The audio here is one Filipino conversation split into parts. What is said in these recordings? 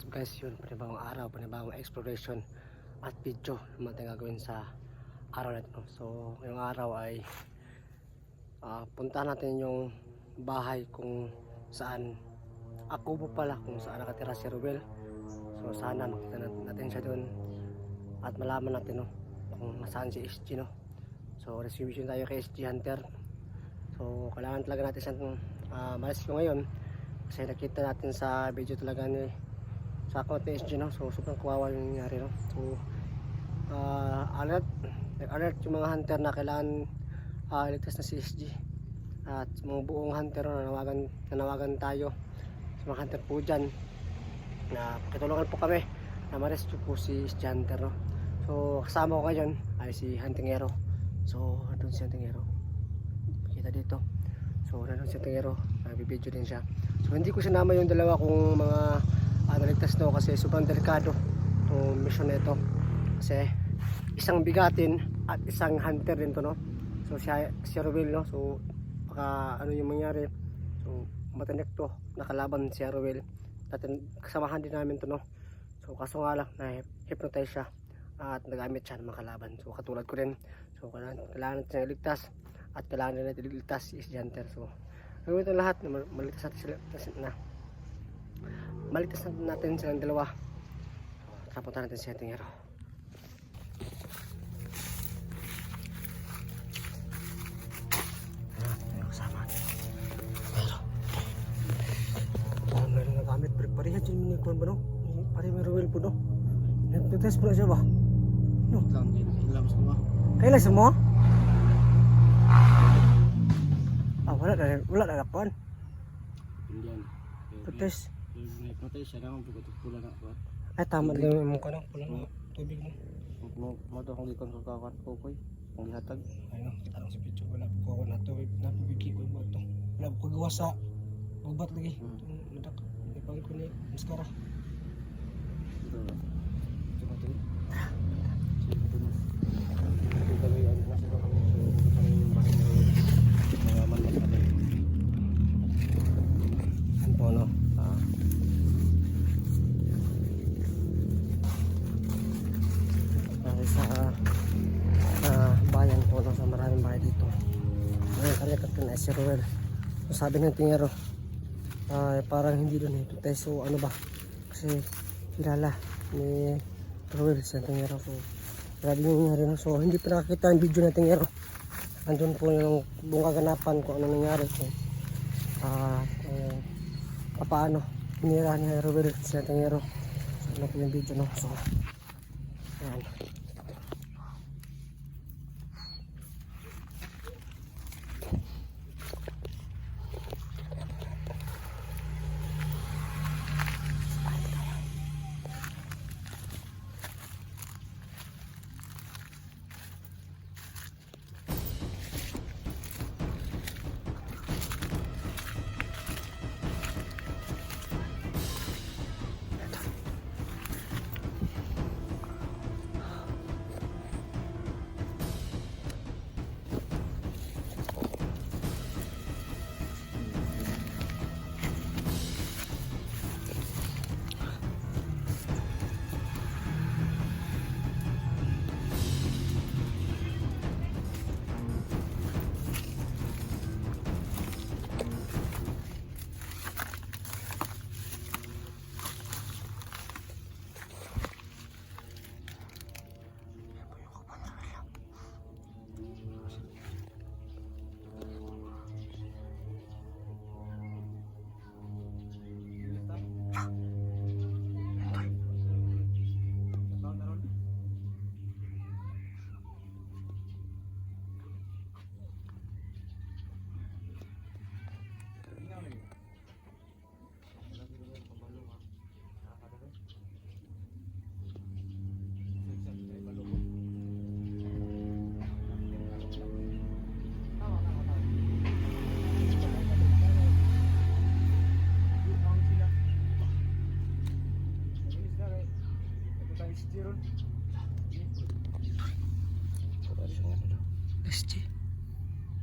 what's up guys, yun, panibagong araw, panibagong exploration at video naman tayong gagawin sa araw na ito. So, ngayong araw ay puntahan natin yung bahay kung saan Akubo pala, kung saan nakatira si Ruel. So, sana makita natin siya doon at malaman natin kung saan si SG. So, reservation tayo kay SG Hunter. So, kailangan talaga natin siyang malas ko ngayon kasi nakita natin sa video talaga ni sa account ni SG. So sobrang kawawa yung nangyari. So alert yung mga hunter na kailangan iligtas na si SG at mga buong hunter nanawagan tayo sa mga hunter po dyan na pakitulungan po kami na ma-rescue po si SG Hunter. So kasama ko ngayon ay si Huntingero. So nandun si Huntingero, kita dito. So nandun si Huntingero, nagbibideo din siya. So hindi ko sinama yung dalawa kung mga naligtas daw kasi sobrang delikado itong mission na ito kasi isang bigatin at isang hunter din to. So si Ruel, so baka ano yung mangyari. So matanik to, nakalaban si Ruel, kasamahan din namin to. So kaso nga lang na hypnotize siya at nagamit siya ng mga kalaban. So katulad ko rin, so kailangan natin iligtas at kailangan natin iligtas si SG Hunter. So gawin ito lahat na maligtas natin silang dalawa. So punta natin si Huntingero. Ayan, kasama. Pero meron na gamit, pare-pareha dyan minikon ba pare may Ruel po nagtutest po na siya ba? Kailan semua? Wala na kapon. Indian. Test. Nagpatay siya naman pula na ko. Ay tama lang mo ka pula na tubig Mo to kung gikonsultahan ko koy. Kung gihatag. Ayun, kita lang sa picture wala ko na tubig, napubigi ko mo to. Wala ko gawa sa gubat lagi. Nadak. Ipangit ko ni maskara. Bayan po sa maraming bahay dito. Ngayon karikat ko na si Ruel. So, sabi ng Huntingero parang hindi doon tayo. So ano ba, kasi kilala ni Ruel si Huntingero. So grabe yung nangyari. So hindi pa nakakita ang video ng Huntingero. Andun po yung buong kaganapan kung ano nangyari. So paano hinira ni Ruel si Huntingero. So ano po yung video So ayan. SG.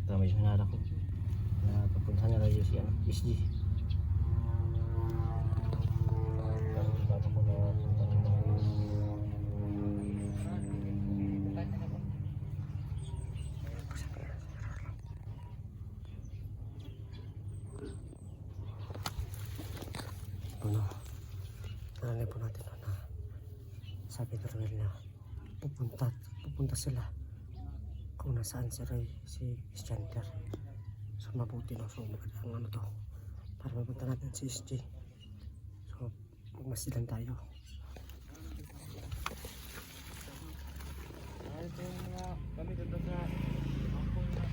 Kami yung hinara ko. Papuntahan niya lagi si SG. sabi ni Ruel na pupunta sila kung nasaan si Chandler. So mabuti no, so ang ano to para mapunta natin si SG. So magmasilan tayo. Ito yung mga kami dito sa kampong na.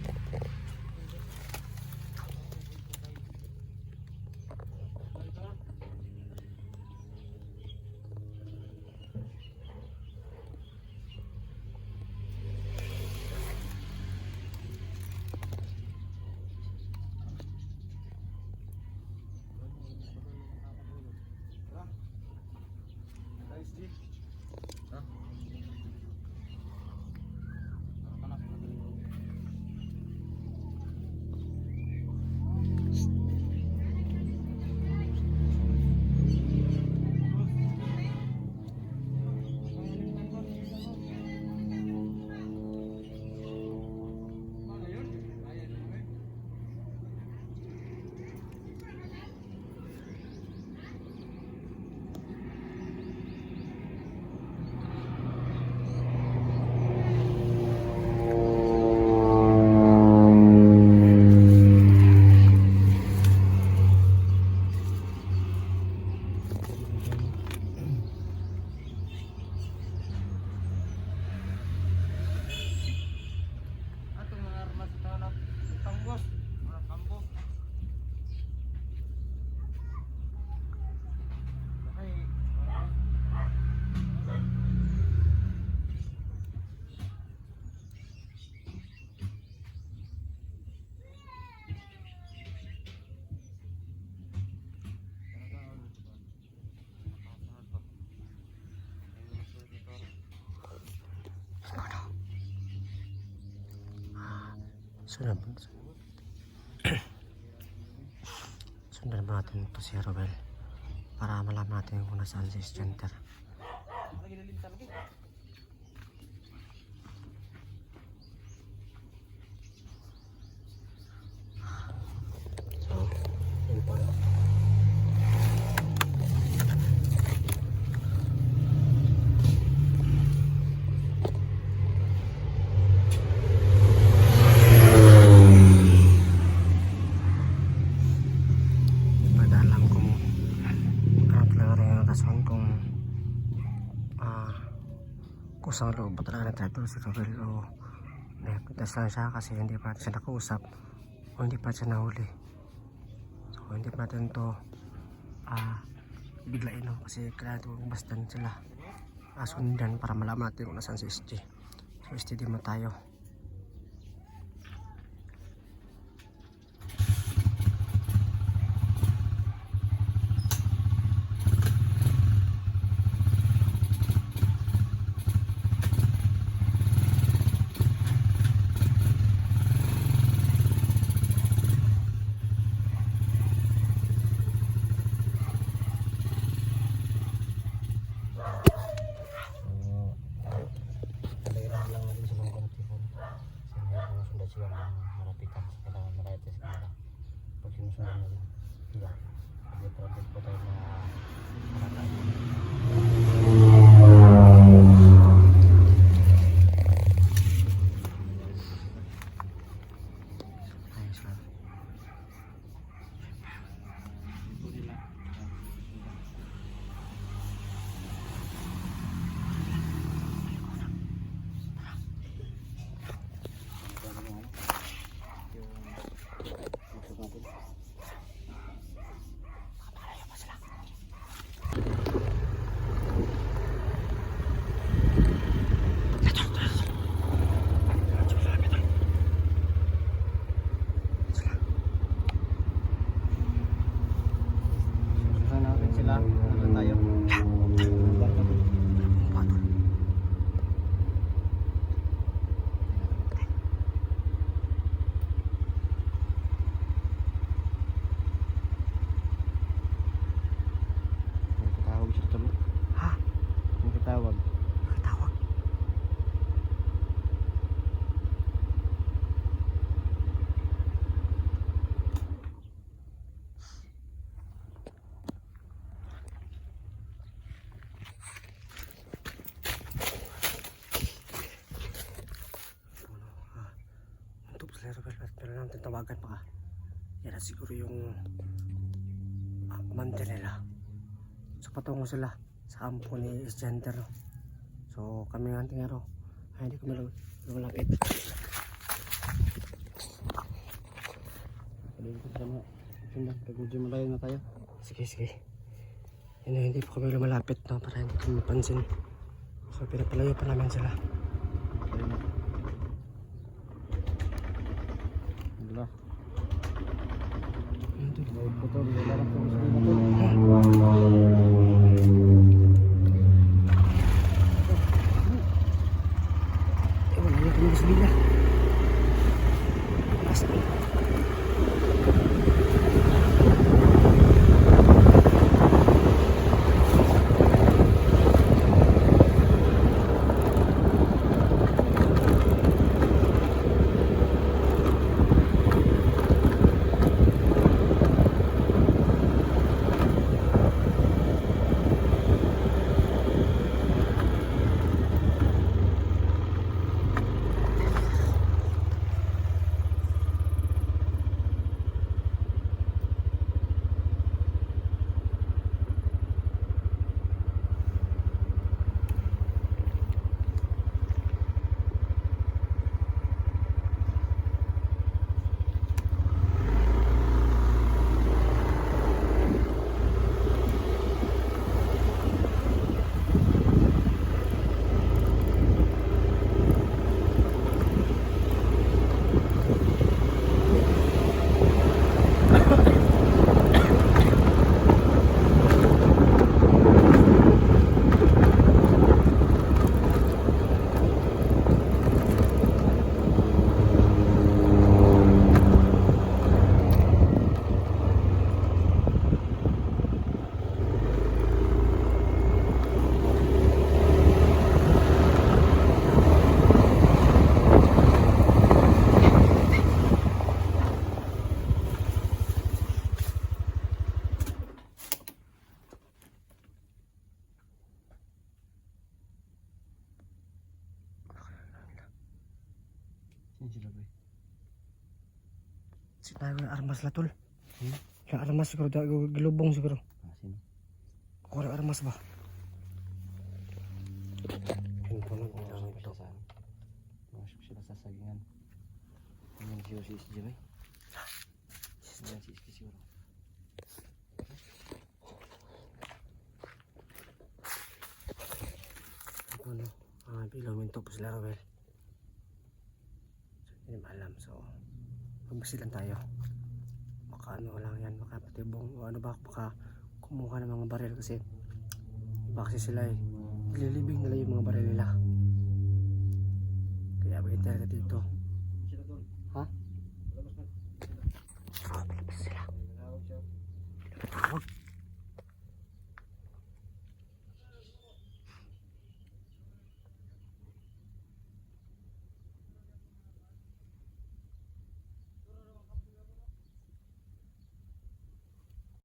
Sundan mo natin ito si Ruel para malaman natin kung nasaan si Chandler. So, yun po. Kusang loob ba talaga ng title si Ruel o nagpuntas lang siya kasi hindi pa natin siya nakausap o hindi pa siya nahuli. So hindi pa natin to biglain no, kasi kailangan ito bastan sila sundan para malaman natin kung nasaan si SG. So STD mo tayo. tinawagan baka yan na siguro yung commander nila. So patungo sila sa kampo ni Isgender. So kami nga tingaro ay hindi kami lumalapit. Pwede ko sa mga sundan. Pag-medyo malayo na tayo. Sige, sige. Hindi po kami lumalapit, no, para hindi kami mapansin. So pinapalayo pa namin sila. Ayun na. Diba? Load ko to. Larang ko gusto na to. Wala na kami gasolina. Basta. Saan sila ba? Sinabi ng armas la tol. Yung armas siguro, gilubong siguro. Sino? Kuha ng armas ba? Yun po nun, Pumasok siya sa pumasok sila sa sagingan. Yan siguro si SJ ba? Yan si SJ siguro. Ano, bilaw minto po sila Rowel. So, hindi maalam. So, magbasi lang tayo. Baka ano lang yan, baka patibong o ano ba, baka kumuha ng mga baril kasi baka kasi sila nililibing nila yung mga baril nila. Kaya mag-inter ka dito.